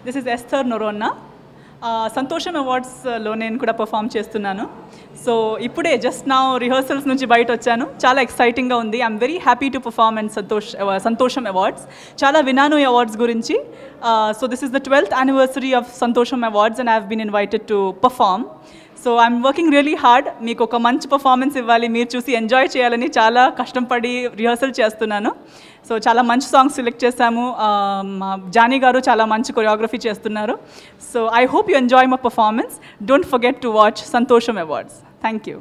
This is ఎస్థర్ నొరోన్నా. సంతోషం అవార్డ్స్లో నేను కూడా పర్ఫామ్ చేస్తున్నాను. సో ఇప్పుడే జస్ట్ నా రిహర్సల్స్ నుంచి బయట వచ్చాను. చాలా ఎక్సైటింగ్గా ఉంది. I'm very happy to perform and Santosham awards. చాలా వినాను ఈ అవార్డ్స్ గురించి. So this is the 12th anniversary of Santosham awards and I have been invited to perform. So I'm working really hard. మీకు ఒక మంచి పర్ఫార్మెన్స్ ఇవ్వాలి, మీరు చూసి ఎంజాయ్ చేయాలని చాలా కష్టపడి రిహర్సల్ చేస్తున్నాను. సో చాలా మంచి సాంగ్స్ సెలెక్ట్ చేశాము. జానీ గారు చాలా మంచి కొరియోగ్రఫీ చేస్తున్నారు. So I hope you enjoy my performance. Don't forget to watch సంతోషం అవార్డ్స్. Thank you.